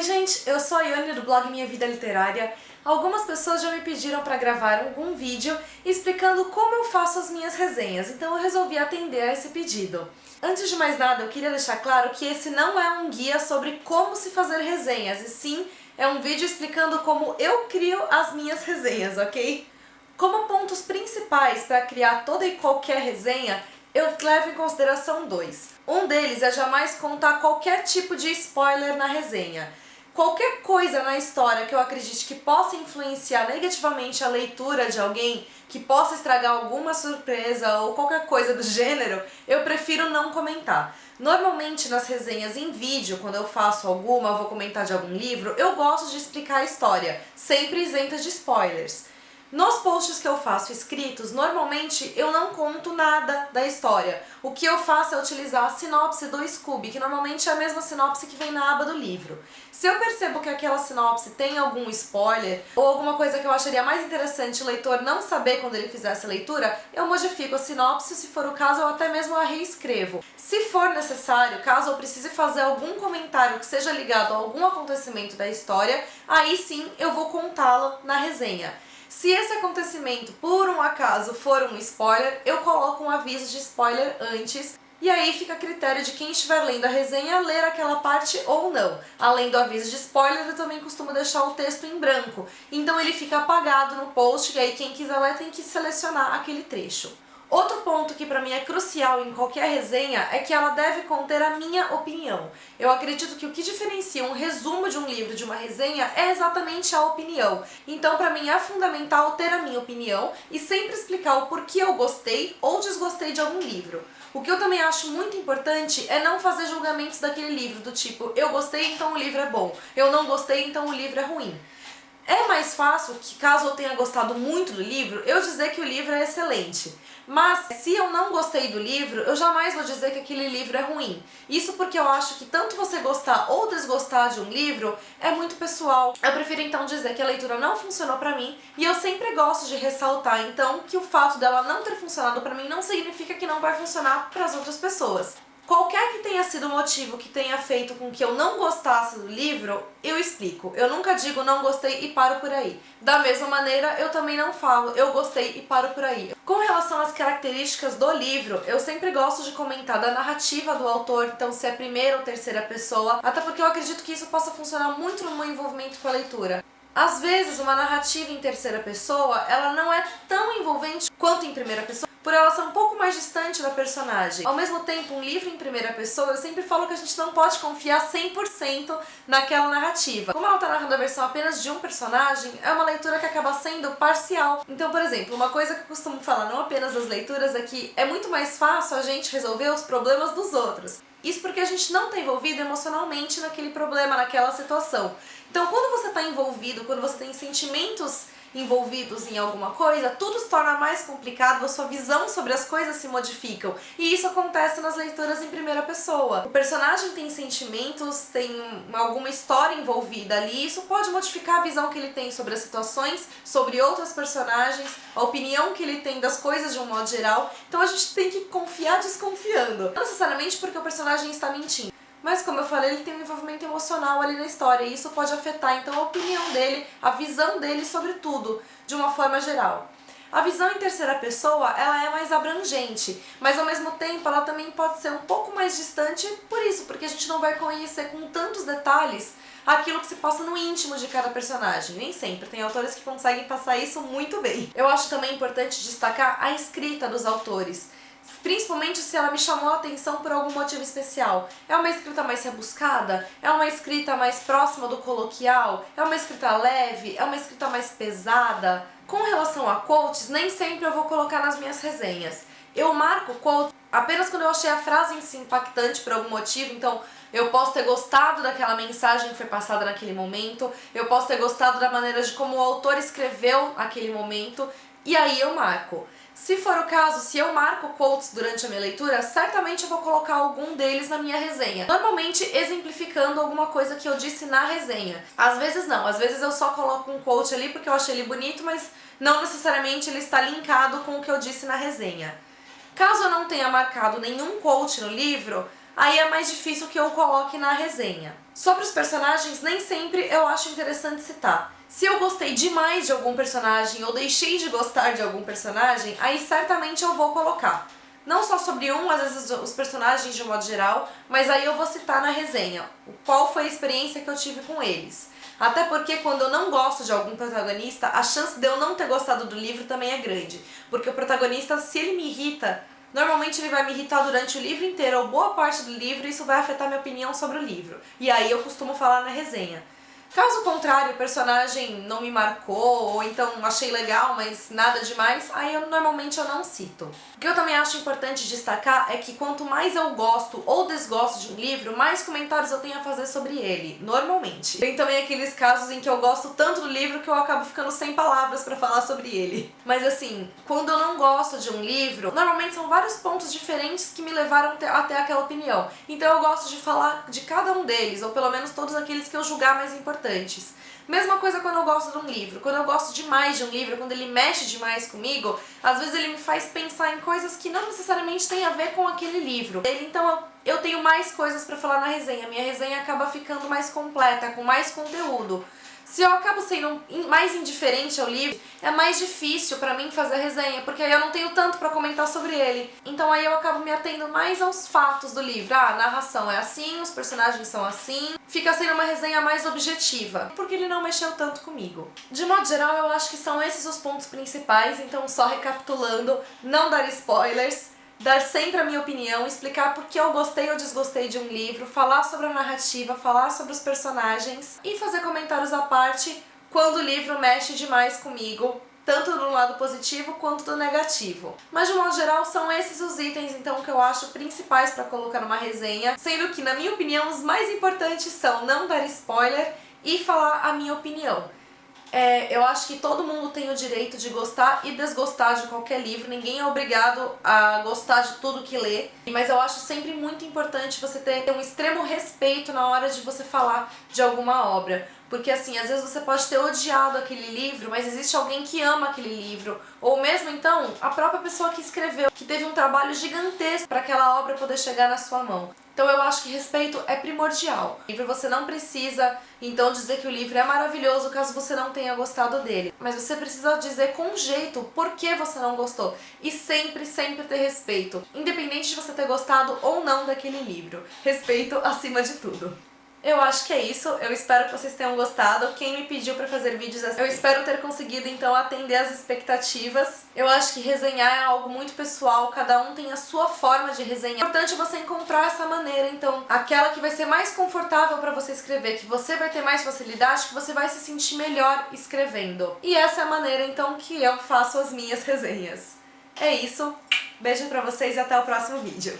Oi gente, eu sou a Ione do blog Minha Vida Literária. Algumas pessoas já me pediram para gravar algum vídeo explicando como eu faço as minhas resenhas, então eu resolvi atender a esse pedido. Antes de mais nada, eu queria deixar claro que esse não é um guia sobre como se fazer resenhas, e sim é um vídeo explicando como eu crio as minhas resenhas, ok? Como pontos principais para criar toda e qualquer resenha, eu levo em consideração dois. Um deles é jamais contar qualquer tipo de spoiler na resenha. Qualquer coisa na história que eu acredite que possa influenciar negativamente a leitura de alguém, que possa estragar alguma surpresa ou qualquer coisa do gênero, eu prefiro não comentar. Normalmente nas resenhas em vídeo, quando eu faço alguma, eu vou comentar de algum livro, eu gosto de explicar a história, sempre isenta de spoilers. Nos posts que eu faço escritos, normalmente eu não conto nada da história. O que eu faço é utilizar a sinopse do Scooby, que normalmente é a mesma sinopse que vem na aba do livro. Se eu percebo que aquela sinopse tem algum spoiler, ou alguma coisa que eu acharia mais interessante o leitor não saber quando ele fizer essa leitura, eu modifico a sinopse, se for o caso eu até mesmo a reescrevo. Se for necessário, caso eu precise fazer algum comentário que seja ligado a algum acontecimento da história, aí sim eu vou contá-lo na resenha. Se esse acontecimento, por um acaso, for um spoiler, eu coloco um aviso de spoiler antes, e aí fica a critério de quem estiver lendo a resenha ler aquela parte ou não. Além do aviso de spoiler, eu também costumo deixar o texto em branco, então ele fica apagado no post, e aí quem quiser ler tem que selecionar aquele trecho. Outro ponto que para mim é crucial em qualquer resenha é que ela deve conter a minha opinião. Eu acredito que o que diferencia um resumo de um livro de uma resenha é exatamente a opinião. Então para mim é fundamental ter a minha opinião e sempre explicar o porquê eu gostei ou desgostei de algum livro. O que eu também acho muito importante é não fazer julgamentos daquele livro, do tipo, eu gostei, então o livro é bom, eu não gostei, então o livro é ruim. É mais fácil que, caso eu tenha gostado muito do livro, eu dizer que o livro é excelente. Mas, se eu não gostei do livro, eu jamais vou dizer que aquele livro é ruim. Isso porque eu acho que tanto você gostar ou desgostar de um livro é muito pessoal. Eu prefiro então dizer que a leitura não funcionou pra mim, e eu sempre gosto de ressaltar então que o fato dela não ter funcionado pra mim não significa que não vai funcionar para as outras pessoas. Qualquer que tenha sido o motivo que tenha feito com que eu não gostasse do livro, eu explico. Eu nunca digo não gostei e paro por aí. Da mesma maneira, eu também não falo eu gostei e paro por aí. Com relação às características do livro, eu sempre gosto de comentar da narrativa do autor, então se é primeira ou terceira pessoa, até porque eu acredito que isso possa funcionar muito no meu envolvimento com a leitura. Às vezes, uma narrativa em terceira pessoa, ela não é tão envolvente quanto em primeira pessoa, por ela ser um pouco mais distante da personagem. Ao mesmo tempo, um livro em primeira pessoa, eu sempre falo que a gente não pode confiar 100% naquela narrativa. Como ela está narrando a versão apenas de um personagem, é uma leitura que acaba sendo parcial. Então, por exemplo, uma coisa que eu costumo falar não apenas das leituras é que é muito mais fácil a gente resolver os problemas dos outros. Isso porque a gente não está envolvido emocionalmente naquele problema, naquela situação. Então, quando você está envolvido, quando você tem sentimentos envolvidos em alguma coisa, tudo se torna mais complicado, a sua visão sobre as coisas se modificam. E isso acontece nas leituras em primeira pessoa. O personagem tem sentimentos, tem alguma história envolvida ali, isso pode modificar a visão que ele tem sobre as situações, sobre outros personagens, a opinião que ele tem das coisas de um modo geral. Então a gente tem que confiar desconfiando. Não necessariamente porque o personagem está mentindo, mas como eu falei, ele tem um envolvimento emocional ali na história, e isso pode afetar então a opinião dele, a visão dele sobre tudo, de uma forma geral. A visão em terceira pessoa, ela é mais abrangente, mas ao mesmo tempo ela também pode ser um pouco mais distante por isso, porque a gente não vai conhecer com tantos detalhes aquilo que se passa no íntimo de cada personagem. Nem sempre, tem autores que conseguem passar isso muito bem. Eu acho também importante destacar a escrita dos autores, principalmente se ela me chamou a atenção por algum motivo especial. É uma escrita mais rebuscada? É uma escrita mais próxima do coloquial? É uma escrita leve? É uma escrita mais pesada? Com relação a quotes, nem sempre eu vou colocar nas minhas resenhas. Eu marco quotes apenas quando eu achei a frase em si impactante por algum motivo, então eu posso ter gostado daquela mensagem que foi passada naquele momento, eu posso ter gostado da maneira de como o autor escreveu aquele momento, e aí eu marco. Se for o caso, se eu marco quotes durante a minha leitura, certamente eu vou colocar algum deles na minha resenha. Normalmente exemplificando alguma coisa que eu disse na resenha. Às vezes não, às vezes eu só coloco um quote ali porque eu achei ele bonito, mas não necessariamente ele está linkado com o que eu disse na resenha. Caso eu não tenha marcado nenhum quote no livro, aí é mais difícil que eu coloque na resenha. Sobre os personagens, nem sempre eu acho interessante citar. Se eu gostei demais de algum personagem ou deixei de gostar de algum personagem, aí certamente eu vou colocar. Não só sobre um, às vezes os personagens de um modo geral, mas aí eu vou citar na resenha qual foi a experiência que eu tive com eles. Até porque quando eu não gosto de algum protagonista, a chance de eu não ter gostado do livro também é grande. Porque o protagonista, se ele me irrita, normalmente ele vai me irritar durante o livro inteiro, ou boa parte do livro, e isso vai afetar minha opinião sobre o livro. E aí eu costumo falar na resenha. Caso contrário, o personagem não me marcou, ou então achei legal, mas nada demais, aí normalmente eu não cito. O que eu também acho importante destacar é que quanto mais eu gosto ou desgosto de um livro, mais comentários eu tenho a fazer sobre ele, normalmente. Tem também aqueles casos em que eu gosto tanto do livro que eu acabo ficando sem palavras pra falar sobre ele. Mas assim, quando eu não gosto de um livro, normalmente são vários pontos diferentes que me levaram até aquela opinião. Então eu gosto de falar de cada um deles, ou pelo menos todos aqueles que eu julgar mais importantes. Mesma coisa quando eu gosto de um livro. Quando eu gosto demais de um livro, quando ele mexe demais comigo, às vezes ele me faz pensar em coisas que não necessariamente têm a ver com aquele livro. Então eu tenho mais coisas pra falar na resenha. Minha resenha acaba ficando mais completa, com mais conteúdo. Se eu acabo sendo mais indiferente ao livro, é mais difícil pra mim fazer a resenha, porque aí eu não tenho tanto pra comentar sobre ele. Então aí eu acabo me atendo mais aos fatos do livro. Ah, a narração é assim, os personagens são assim. Fica sendo uma resenha mais objetiva, porque ele não mexeu tanto comigo. De modo geral, eu acho que são esses os pontos principais, então só recapitulando, não dar spoilers, dar sempre a minha opinião, explicar por que eu gostei ou desgostei de um livro, falar sobre a narrativa, falar sobre os personagens e fazer comentários à parte quando o livro mexe demais comigo, tanto do lado positivo quanto do negativo. Mas de modo geral são esses os itens então que eu acho principais para colocar numa resenha, sendo que na minha opinião os mais importantes são não dar spoiler e falar a minha opinião. Eu acho que todo mundo tem o direito de gostar e desgostar de qualquer livro, ninguém é obrigado a gostar de tudo que lê, mas eu acho sempre muito importante você ter um extremo respeito na hora de você falar de alguma obra. Porque assim, às vezes você pode ter odiado aquele livro, mas existe alguém que ama aquele livro. Ou mesmo então, a própria pessoa que escreveu, que teve um trabalho gigantesco para aquela obra poder chegar na sua mão. Então eu acho que respeito é primordial. O livro você não precisa, então, dizer que o livro é maravilhoso caso você não tenha gostado dele. Mas você precisa dizer com jeito por que você não gostou. E sempre, sempre ter respeito. Independente de você ter gostado ou não daquele livro. Respeito acima de tudo. Eu acho que é isso, eu espero que vocês tenham gostado. Quem me pediu pra fazer vídeos, eu espero ter conseguido então atender as expectativas. Eu acho que resenhar é algo muito pessoal, cada um tem a sua forma de resenhar. É importante você encontrar essa maneira, então, aquela que vai ser mais confortável pra você escrever, que você vai ter mais facilidade, que você vai se sentir melhor escrevendo. E essa é a maneira então que eu faço as minhas resenhas. É isso, beijo pra vocês e até o próximo vídeo.